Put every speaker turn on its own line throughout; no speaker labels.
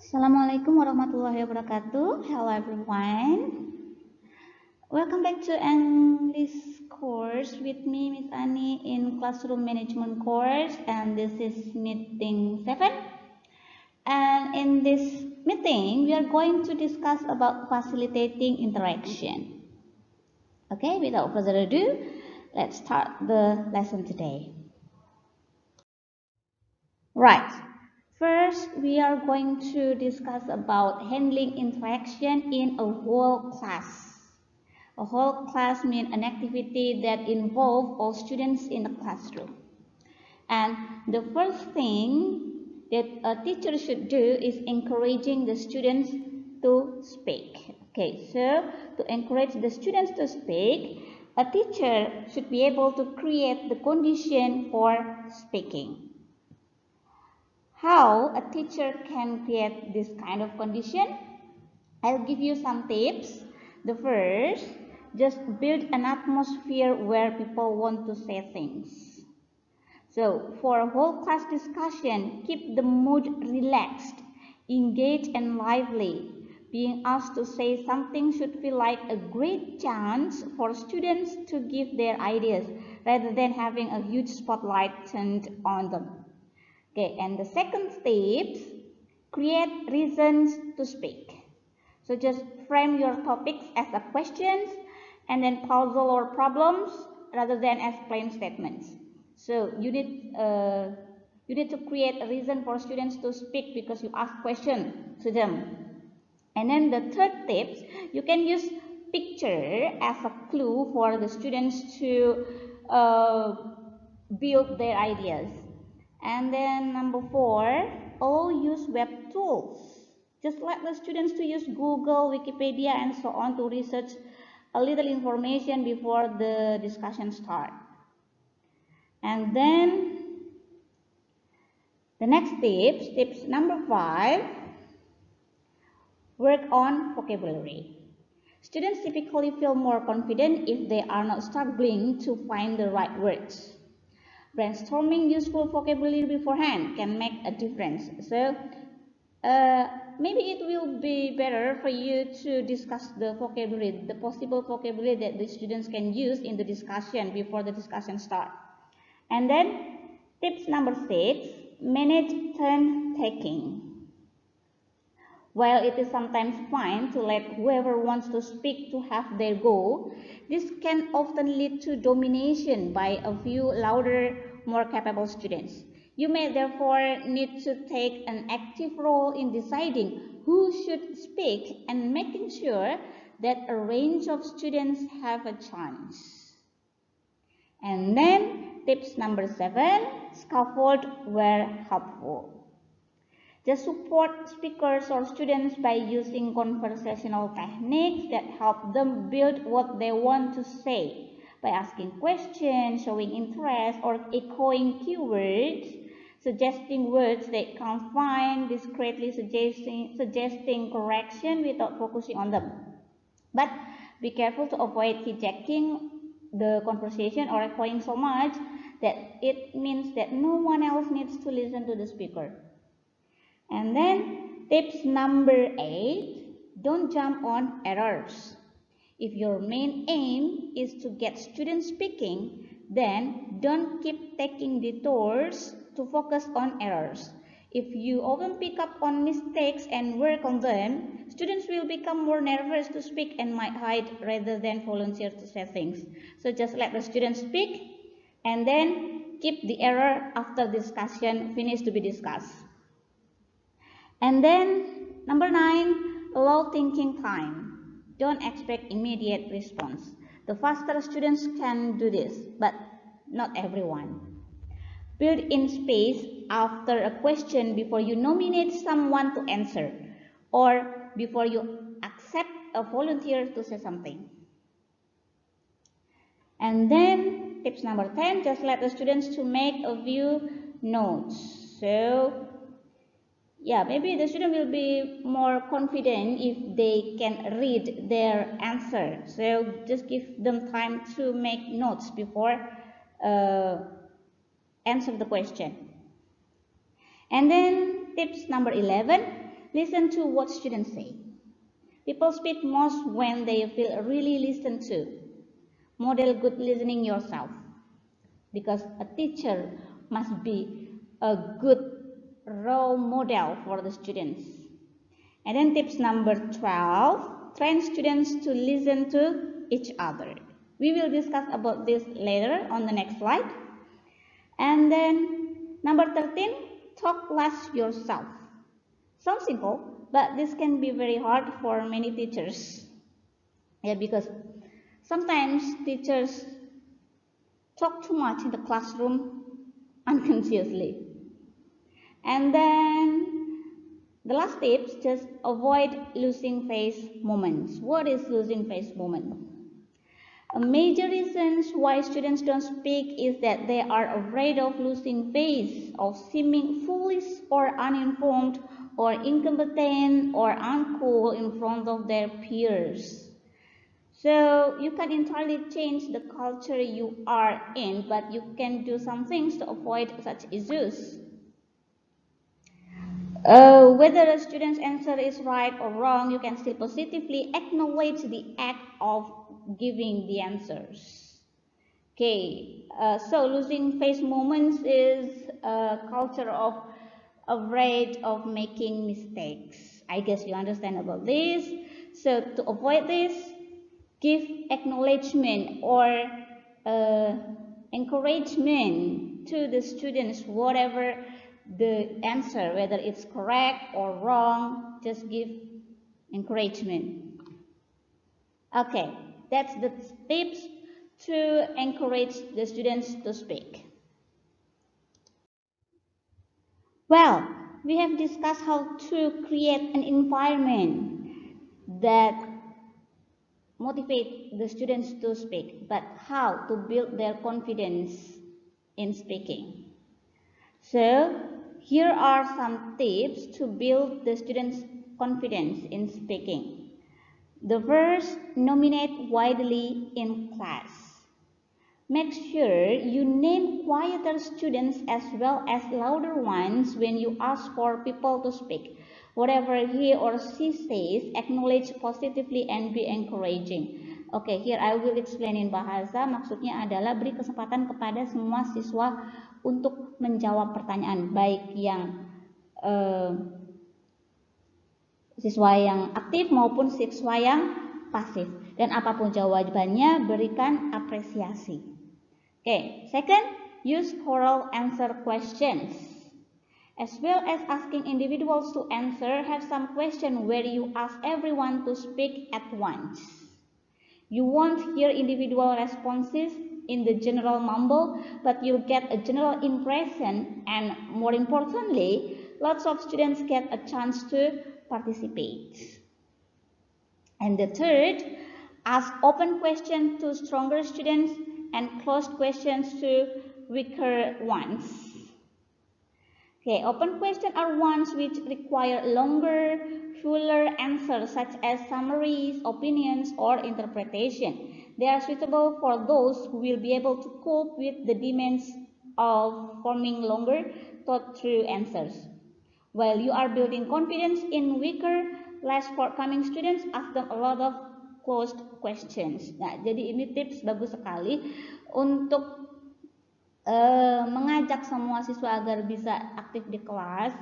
Assalamualaikum warahmatullahi wabarakatuh. Hello everyone. Welcome back to English course with me, Miss Ani, in classroom management course, and this is meeting 7. And in this meeting, we are going to discuss about facilitating interaction. Okay, without further ado, let's start the lesson today. Right. First, we are going to discuss about handling interaction in a whole class. A whole class means an activity that involves all students in the classroom. And the first thing that a teacher should do is encouraging the students to speak. Okay, so to encourage the students to speak, a teacher should be able to create the condition for speaking. How a teacher can create this kind of condition? I'll give you some tips. The first, just build an atmosphere where people want to say things. So for a whole class discussion, keep the mood relaxed, engaged and lively. Being asked to say something should feel like a great chance for students to give their ideas rather than having a huge spotlight turned on them. Okay, and the second step, create reasons to speak. So just frame your topics as a questions and then puzzle or problems rather than as plain statements. So you need to create a reason for students to speak because you ask questions to them. And then the third tips, you can use picture as a clue for the students to build their ideas. And then number 4, all use web tools. Just let the students to use Google, Wikipedia, and so on to research a little information before the discussion start. And then the next tips number 5, work on vocabulary. Students typically feel more confident if they are not struggling to find the right words. Brainstorming useful vocabulary beforehand can make a difference. So maybe it will be better for you to discuss the vocabulary, the possible vocabulary that the students can use in the discussion before the discussion starts. And then tips number 6, manage turn taking. While it is sometimes fine to let whoever wants to speak to have their go, this can often lead to domination by a few louder, more capable students. You may therefore need to take an active role in deciding who should speak and making sure that a range of students have a chance. And then tips number 7, scaffold where helpful. Just support speakers or students by using conversational techniques that help them build what they want to say by asking questions, showing interest, or echoing keywords, suggesting words they can't find, discreetly suggesting correction without focusing on them. But be careful to avoid hijacking the conversation or echoing so much that it means that no one else needs to listen to the speaker. And then tips number 8, don't jump on errors. If your main aim is to get students speaking, then don't keep taking detours to focus on errors. If you often pick up on mistakes and work on them, students will become more nervous to speak and might hide rather than volunteer to say things. So just let the students speak and then keep the error after discussion finished to be discussed. And then number 9, allow thinking time. Don't expect immediate response. The faster students can do this, but not everyone. Build in space after a question before you nominate someone to answer or before you accept a volunteer to say something. And then tips number 10, just let the students to make a few notes. So yeah, maybe the student will be more confident if they can read their answer. So just give them time to make notes before answer the question. And then tips number 11, Listen to what students say. People speak most when they feel really listened to. Model good listening yourself, because a teacher must be a good role model for the students. And then tips number 12, train students to listen to each other. We will discuss about this later on the next slide. And then number 13, talk less yourself. Sounds simple, but this can be very hard for many teachers. Yeah, because sometimes teachers talk too much in the classroom unconsciously. And then the last tips, just avoid losing face moments. What is losing face moment? A major reason why students don't speak is that they are afraid of losing face, of seeming foolish or uninformed or incompetent or uncool in front of their peers. So you can entirely change the culture you are in, but you can do some things to avoid such issues. Whether a student's answer is right or wrong, you can still positively acknowledge the act of giving the answers. Okay, so losing face moments is a culture of afraid of making mistakes. I guess you understand about this. So to avoid this, give acknowledgement or encouragement to the students, whatever the answer, whether it's correct or wrong, just give encouragement. Okay, that's the tips to encourage the students to speak. Well, we have discussed how to create an environment that motivate the students to speak, but how to build their confidence in speaking. So here are some tips to build the students' confidence in speaking. The first, nominate widely in class. Make sure you name quieter students as well as louder ones when you ask for people to speak. Whatever he or she says, acknowledge positively and be encouraging. Okay, here I will explain in bahasa. Maksudnya adalah beri kesempatan kepada semua siswa untuk menjawab pertanyaan, baik yang siswa yang aktif maupun siswa yang pasif. Dan apapun jawabannya, berikan apresiasi. Okay, second, use choral answer questions. As well as asking individuals to answer, have some question where you ask everyone to speak at once. You won't hear individual responses in the general mumble, but you'll get a general impression, and more importantly, lots of students get a chance to participate. And the third, ask open questions to stronger students and closed questions to weaker ones. Okay, open questions are ones which require longer, fuller answers such as summaries, opinions, or interpretation. They are suitable for those who will be able to cope with the demands of forming longer, thought-through answers. While you are building confidence in weaker, less forthcoming students, ask them a lot of closed questions. Nah, jadi ini tips bagus sekali untuk mengajak semua siswa agar bisa aktif di kelas.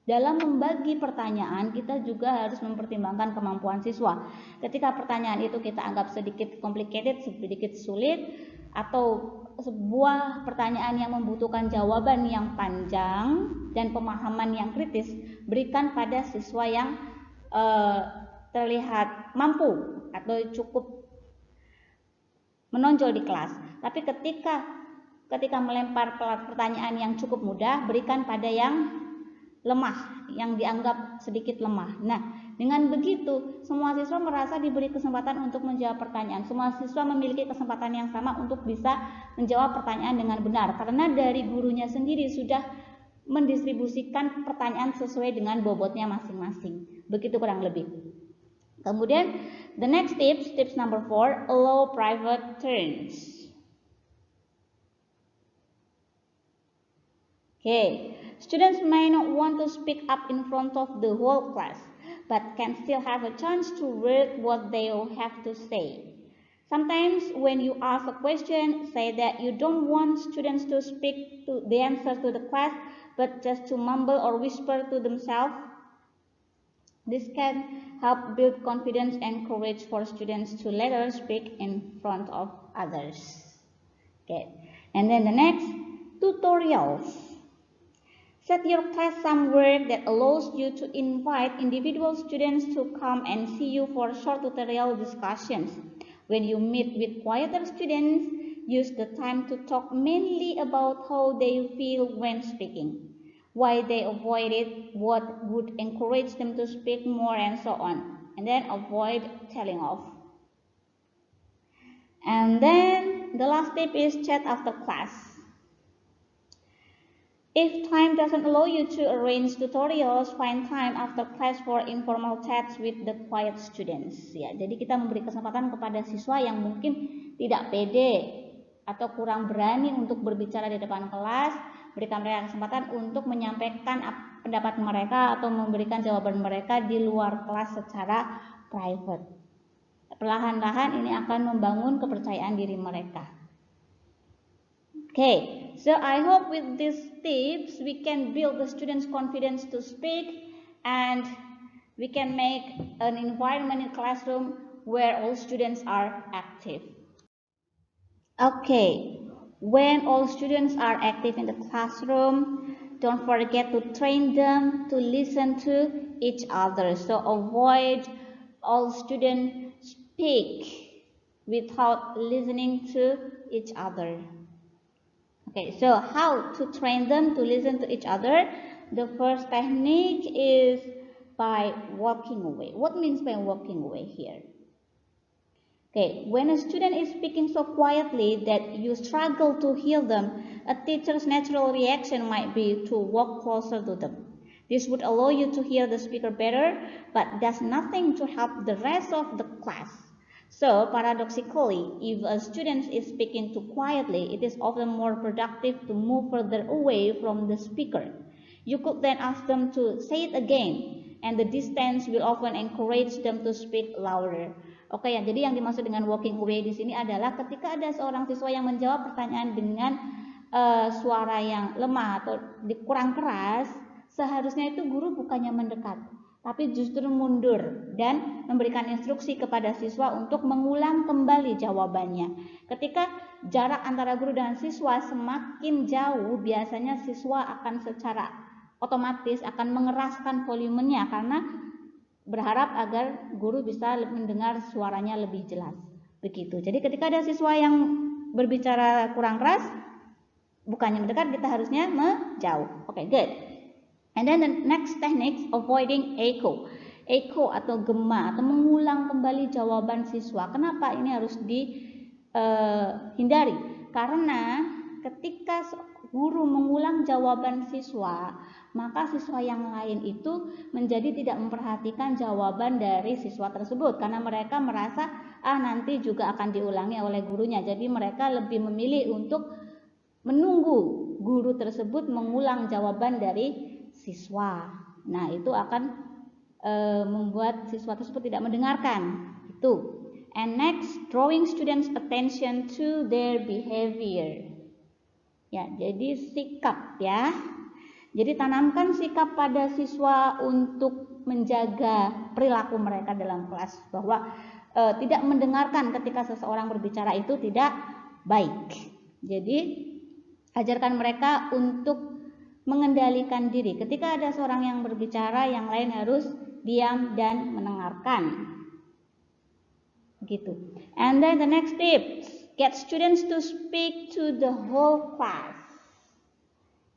Dalam membagi pertanyaan, kita juga harus mempertimbangkan kemampuan siswa. Ketika pertanyaan itu kita anggap sedikit complicated, sedikit sulit, atau sebuah pertanyaan yang membutuhkan jawaban yang panjang dan pemahaman yang kritis, berikan pada siswa yang terlihat mampu atau cukup menonjol di kelas. Tapi ketika melempar pertanyaan yang cukup mudah, berikan pada yang lemah, yang dianggap sedikit lemah. Nah, dengan begitu, semua siswa merasa diberi kesempatan untuk menjawab pertanyaan. Semua siswa memiliki kesempatan yang sama untuk bisa menjawab pertanyaan dengan benar, karena dari gurunya sendiri sudah mendistribusikan pertanyaan sesuai dengan bobotnya masing-masing. Begitu kurang lebih. Kemudian, the next tips number 4, allow private turns. Okay, Students may not want to speak up in front of the whole class, but can still have a chance to read what they have to say. Sometimes when you ask a question, say that you don't want students to speak to the answer to the class, but just to mumble or whisper to themselves. This can help build confidence and courage for students to later speak in front of others. Okay, and then the next, tutorials. Set your class some work that allows you to invite individual students to come and see you for short tutorial discussions. When you meet with quieter students, use the time to talk mainly about how they feel when speaking, why they avoid it, what would encourage them to speak more, and so on. And then avoid telling off. And then the last tip is chat after class. If time doesn't allow you to arrange tutorials, find time after class for informal chats with the quiet students. Ya, jadi kita memberi kesempatan kepada siswa yang mungkin tidak pede atau kurang berani untuk berbicara di depan kelas, berikan mereka kesempatan untuk menyampaikan pendapat mereka atau memberikan jawaban mereka di luar kelas secara private. Perlahan-lahan ini akan membangun kepercayaan diri mereka. Okay, so I hope with these tips we can build the students' confidence to speak, and we can make an environment in classroom where all students are active. Okay, when all students are active in the classroom, don't forget to train them to listen to each other. So avoid all students speak without listening to each other. Okay, so how to train them to listen to each other? The first technique is by walking away. What means by walking away here? Okay, when a student is speaking so quietly that you struggle to hear them, a teacher's natural reaction might be to walk closer to them. This would allow you to hear the speaker better, but does nothing to help the rest of the class. So, paradoxically, if a student is speaking too quietly, it is often more productive to move further away from the speaker. You could then ask them to say it again, and the distance will often encourage them to speak louder. Oke ya, jadi yang dimaksud dengan walking away di sini adalah ketika ada seorang siswa yang menjawab pertanyaan dengan suara yang lemah atau kurang keras, seharusnya itu guru bukannya mendekat, tapi justru mundur dan memberikan instruksi kepada siswa untuk mengulang kembali jawabannya. Ketika jarak antara guru dan siswa semakin jauh, biasanya siswa akan secara otomatis akan mengeraskan volumenya karena berharap agar guru bisa mendengar suaranya lebih jelas. Begitu. Jadi ketika ada siswa yang berbicara kurang keras, bukannya mendekat, kita harusnya menjauh. Oke, good. And then the next technique, avoiding echo. Echo atau gema atau mengulang kembali jawaban siswa. Kenapa ini harus dihindari? Karena ketika guru mengulang jawaban siswa, maka siswa yang lain itu menjadi tidak memperhatikan jawaban dari siswa tersebut karena mereka merasa nanti juga akan diulangi oleh gurunya. Jadi mereka lebih memilih untuk menunggu guru tersebut mengulang jawaban dari siswa. Nah, itu akan membuat siswa tersebut tidak mendengarkan. Itu. And next, drawing students' attention to their behavior. Ya, jadi sikap ya. Jadi tanamkan sikap pada siswa untuk menjaga perilaku mereka dalam kelas, bahwa tidak mendengarkan ketika seseorang berbicara itu tidak baik. Jadi ajarkan mereka untuk mengendalikan diri. Ketika ada seorang yang berbicara, yang lain harus diam dan mendengarkan. Gitu. And then the next tip, get students to speak to the whole class.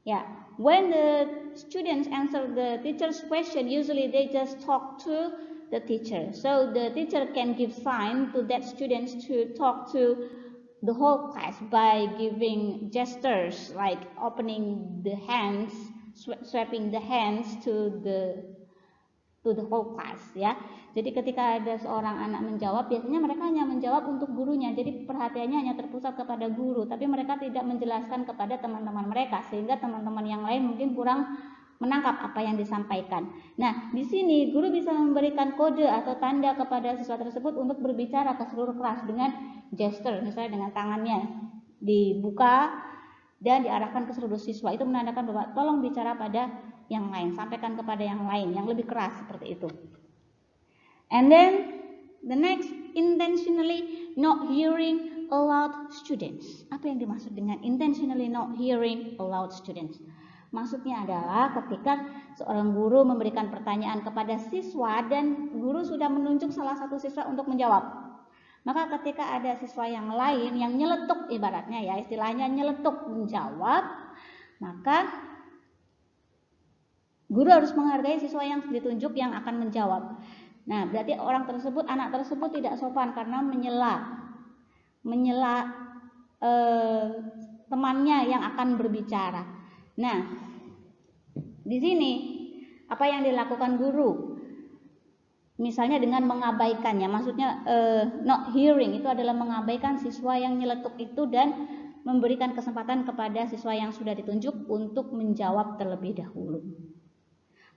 Yeah, when the students answer the teacher's question, usually they just talk to the teacher. So the teacher can give sign to that students to talk to the whole class by giving gestures like opening the hands, swapping the hands to the to the whole class ya. Jadi ketika ada seorang anak menjawab, biasanya mereka hanya menjawab untuk gurunya. Jadi perhatiannya hanya terpusat kepada guru, tapi mereka tidak menjelaskan kepada teman-teman mereka, sehingga teman-teman yang lain mungkin kurang menangkap apa yang disampaikan. Nah, di sini guru bisa memberikan kode atau tanda kepada siswa tersebut untuk berbicara ke seluruh kelas dengan gesture, misalnya dengan tangannya dibuka dan diarahkan ke seluruh siswa. Itu menandakan bahwa tolong bicara pada yang lain, sampaikan kepada yang lain, yang lebih keras seperti itu. And then the next, intentionally not hearing aloud students. Apa yang dimaksud dengan intentionally not hearing aloud students? Maksudnya adalah ketika seorang guru memberikan pertanyaan kepada siswa dan guru sudah menunjuk salah satu siswa untuk menjawab. Maka ketika ada siswa yang lain yang nyeletuk, ibaratnya ya, istilahnya nyeletuk menjawab, maka guru harus menghargai siswa yang ditunjuk yang akan menjawab. Nah, berarti anak tersebut tidak sopan karena menyela temannya yang akan berbicara. Nah, di sini apa yang dilakukan guru? Misalnya dengan mengabaikannya, maksudnya not hearing itu adalah mengabaikan siswa yang nyeletuk itu dan memberikan kesempatan kepada siswa yang sudah ditunjuk untuk menjawab terlebih dahulu.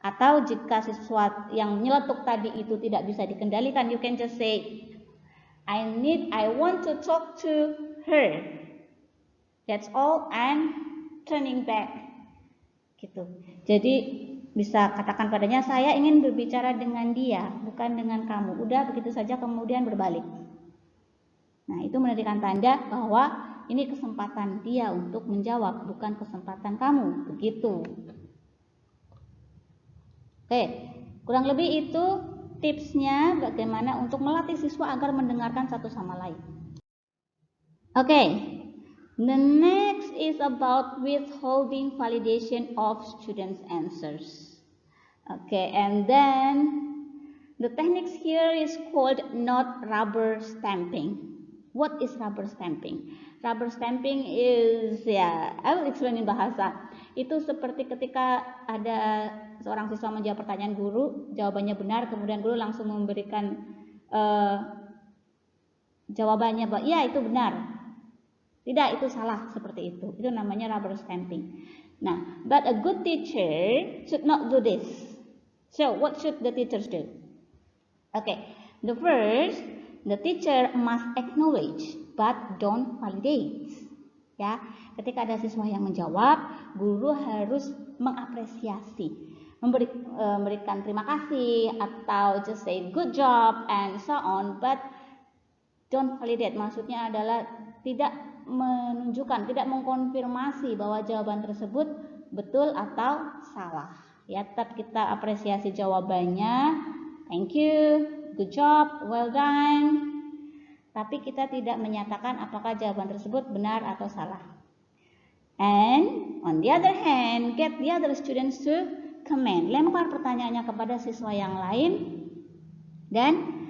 Atau jika siswa yang nyeletuk tadi itu tidak bisa dikendalikan, you can just say, I want to talk to her. That's all, and turning back. Gitu. Jadi bisa katakan padanya, saya ingin berbicara dengan dia, bukan dengan kamu. Udah begitu saja kemudian berbalik. Nah, itu menunjukkan tanda bahwa ini kesempatan dia untuk menjawab, bukan kesempatan kamu. Begitu. Oke, kurang lebih itu tipsnya bagaimana untuk melatih siswa agar mendengarkan satu sama lain. Oke, the next is about withholding validation of students' answers. Okay, and then the techniques here is called not rubber stamping. What is rubber stamping? Rubber stamping is, I will explain in bahasa. Itu seperti ketika ada seorang siswa menjawab pertanyaan guru, jawabannya benar, kemudian guru langsung memberikan jawabannya bahwa iya itu benar, tidak itu salah, seperti itu. Itu namanya rubber stamping. Nah, but a good teacher should not do this. So, what should the teachers do? Okay, the first, the teacher must acknowledge but don't validate. Ya, ketika ada siswa yang menjawab, guru harus mengapresiasi, memberikan terima kasih atau just say good job and so on, but don't validate. Maksudnya adalah tidak menunjukkan, tidak mengkonfirmasi bahwa jawaban tersebut betul atau salah. Ya, tetap kita apresiasi jawabannya, thank you, good job, well done. Tapi kita tidak menyatakan apakah jawaban tersebut benar atau salah. And on the other hand, get the other students to comment. Lempar pertanyaannya kepada siswa yang lain dan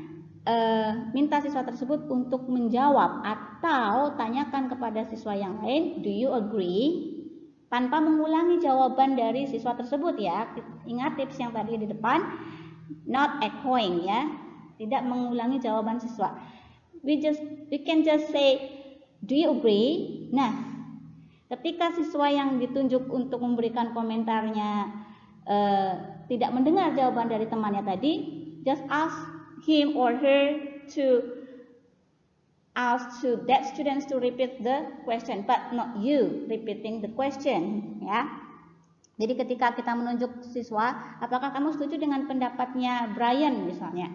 minta siswa tersebut untuk menjawab, atau tanyakan kepada siswa yang lain, do you agree? Tanpa mengulangi jawaban dari siswa tersebut ya. Ingat tips yang tadi di depan, not echoing ya, tidak mengulangi jawaban siswa. We can just say, do you agree? Nah, ketika siswa yang ditunjuk untuk memberikan komentarnya tidak mendengar jawaban dari temannya tadi, just ask him or her to ask to that students to repeat the question, but not you repeating the question, ya. Jadi ketika kita menunjuk siswa, apakah kamu setuju dengan pendapatnya Brian misalnya?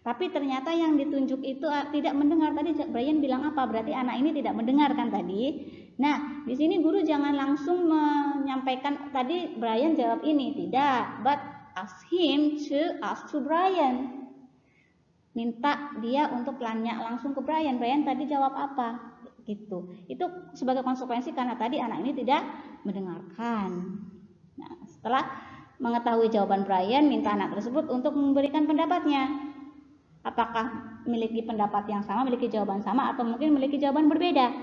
Tapi ternyata yang ditunjuk itu tidak mendengar. Tadi Brian bilang apa? Berarti anak ini tidak mendengarkan tadi. Nah, di sini guru jangan langsung menyampaikan tadi Brian jawab ini, tidak, but ask him to ask to Brian. Minta dia untuk tanya langsung ke Brian. Brian tadi jawab apa? Gitu. Itu sebagai konsekuensi karena tadi anak ini tidak mendengarkan. Nah, setelah mengetahui jawaban Brian, minta anak tersebut untuk memberikan pendapatnya. Apakah memiliki pendapat yang sama, memiliki jawaban sama, atau mungkin memiliki jawaban berbeda.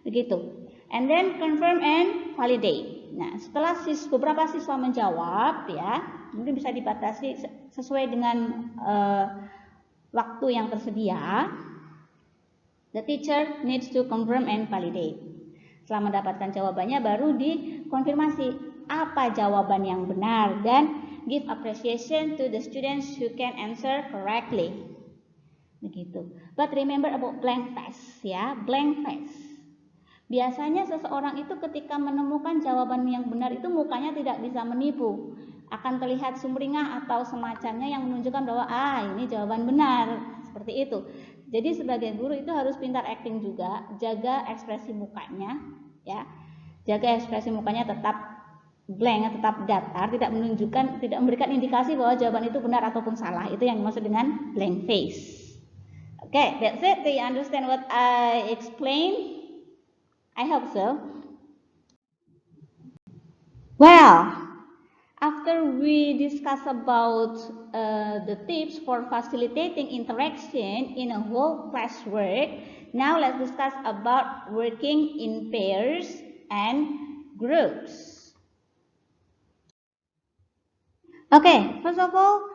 Begitu. And then confirm and validate. Nah, setelah beberapa siswa menjawab ya, mungkin bisa dibatasi sesuai dengan waktu yang tersedia. The teacher needs to confirm and validate. Setelah mendapatkan jawabannya baru dikonfirmasi apa jawaban yang benar dan give appreciation to the students who can answer correctly. Begitu. But remember about blank face, ya, blank face. Biasanya seseorang itu ketika menemukan jawaban yang benar itu mukanya tidak bisa menipu. Akan terlihat sumringah atau semacamnya yang menunjukkan bahwa ini jawaban benar. Seperti itu. Jadi sebagai guru itu harus pintar acting juga, jaga ekspresi mukanya, ya. Jaga ekspresi mukanya tetap blank, tetap datar, tidak memberikan indikasi bahwa jawaban itu benar ataupun salah. Itu yang dimaksud dengan blank face. Okay, that's it. Do you understand what I explained? I hope so. Well, after we discuss about the tips for facilitating interaction in a whole classwork, now let's discuss about working in pairs and groups. Okay, first of all,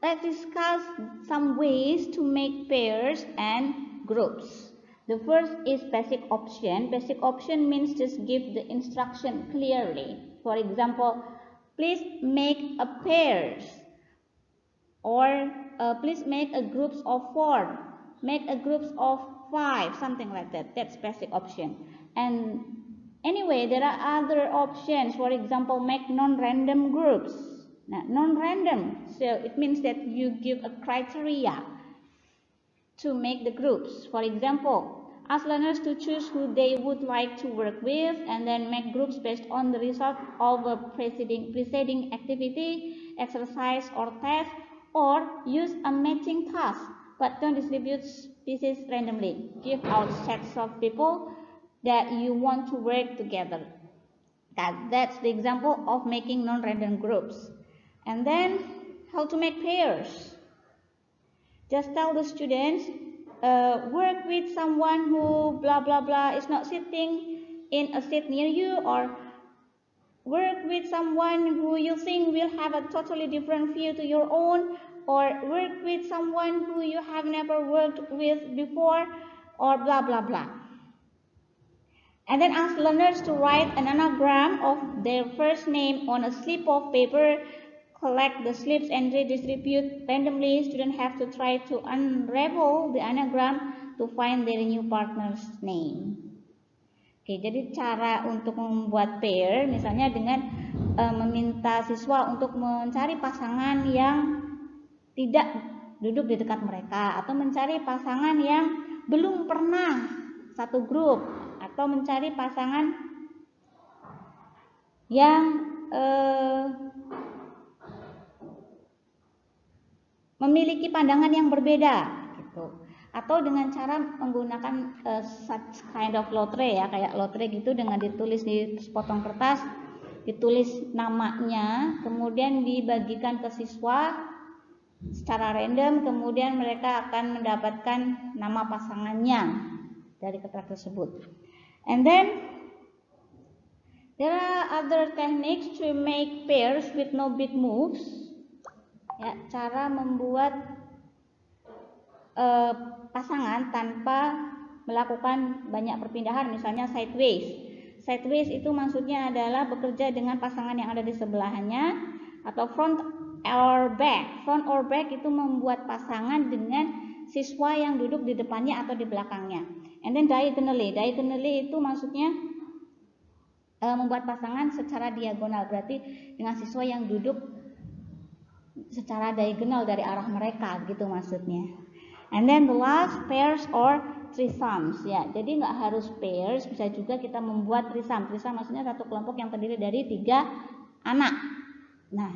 let's discuss some ways to make pairs and groups. The first is basic option. Basic option means just give the instruction clearly. For example, please make a pairs, or please make a groups of 4, make a groups of 5, something like that. That's basic option. And anyway, there are other options. For example, make non-random groups. Now, non-random, so it means that you give a criteria to make the groups. For example, ask learners to choose who they would like to work with and then make groups based on the result of a preceding activity, exercise or test, or use a matching task, but don't distribute pieces randomly. Give out sets of people that you want to work together. That's the example of making non-random groups. And then how to make pairs. Just tell the students, work with someone who blah blah blah is not sitting in a seat near you, or work with someone who you think will have a totally different view to your own, or work with someone who you have never worked with before, or blah blah blah. And then ask learners to write an anagram of their first name on a slip of paper. Collect the slips and redistribute randomly. Students have to try to unravel the anagram to find their new partner's name. Oke, jadi cara untuk membuat pair misalnya dengan meminta siswa untuk mencari pasangan yang tidak duduk di dekat mereka, atau mencari pasangan yang belum pernah satu grup, atau mencari pasangan yang memiliki pandangan yang berbeda gitu. Atau dengan cara menggunakan such kind of lotre, ya, kayak lotre gitu, dengan ditulis di sepotong kertas, ditulis namanya, kemudian dibagikan ke siswa secara random, kemudian mereka akan mendapatkan nama pasangannya dari kertas tersebut. And then there are other techniques to make pairs with no big moves. Ya, cara membuat pasangan tanpa melakukan banyak perpindahan, misalnya sideways. Sideways itu maksudnya adalah bekerja dengan pasangan yang ada di sebelahnya, atau front or back. Front or back itu membuat pasangan dengan siswa yang duduk di depannya atau di belakangnya. And then diagonally. Diagonally itu maksudnya membuat pasangan secara diagonal, berarti dengan siswa yang duduk secara diagonal dari arah mereka, gitu maksudnya. And then the last, pairs or threesomes, ya. Jadi nggak harus pairs, bisa juga kita membuat threesome. Threesome maksudnya satu kelompok yang terdiri dari 3 anak. Nah,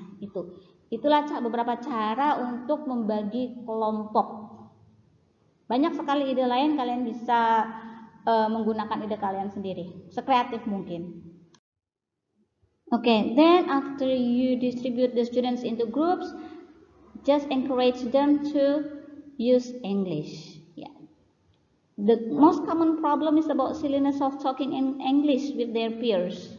itulah beberapa cara untuk membagi kelompok. Banyak sekali ide lain, kalian bisa menggunakan ide kalian sendiri, sekreatif mungkin. Okay, then after you distribute the students into groups, just encourage them to use English. Yeah. The most common problem is about silliness of talking in English with their peers.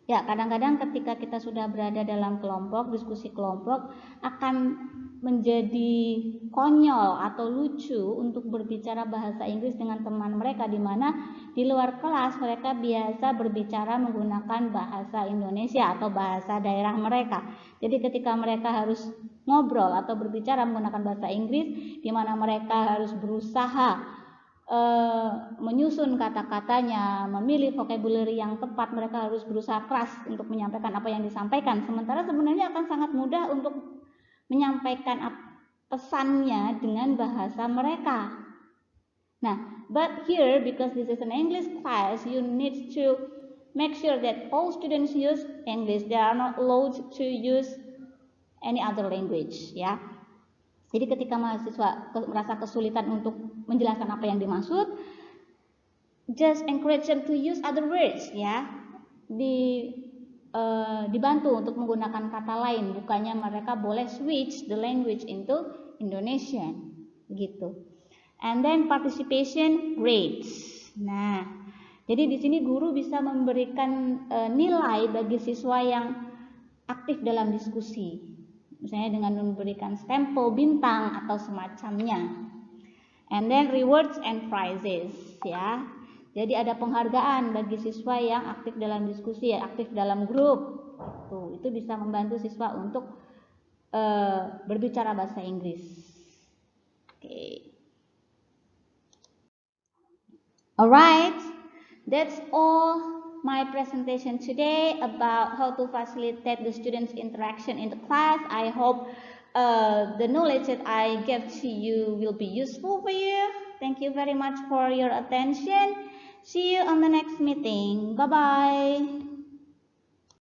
Ya, kadang-kadang ketika kita sudah berada dalam kelompok, diskusi kelompok, akan menjadi konyol atau lucu untuk berbicara bahasa Inggris dengan teman mereka, di mana di luar kelas mereka biasa berbicara menggunakan bahasa Indonesia atau bahasa daerah mereka. Jadi ketika mereka harus ngobrol atau berbicara menggunakan bahasa Inggris, di mana mereka harus berusaha menyusun kata-katanya, memilih vocabulary yang tepat, mereka harus berusaha keras untuk menyampaikan apa yang disampaikan. Sementara sebenarnya akan sangat mudah untuk menyampaikan pesannya dengan bahasa mereka. Nah, but here, because this is an English class, you need to make sure that all students use English. They are not allowed to use any other language, ya. Jadi ketika mahasiswa merasa kesulitan untuk menjelaskan apa yang dimaksud, just encourage them to use other words, ya. Dibantu untuk menggunakan kata lain, bukannya mereka boleh switch the language into Indonesian, gitu. And then participation grades. Nah, jadi di sini guru bisa memberikan nilai bagi siswa yang aktif dalam diskusi. Misalnya dengan memberikan stempel, bintang, atau semacamnya. And then rewards and prizes, ya. Jadi ada penghargaan bagi siswa yang aktif dalam diskusi, aktif dalam grup. Itu bisa membantu siswa untuk berbicara bahasa Inggris. Oke. Alright, that's all my presentation today about how to facilitate the students' interaction in the class. I hope the knowledge that I gave to you will be useful for you. Thank you very much for your attention. See you on the next meeting. Bye-bye.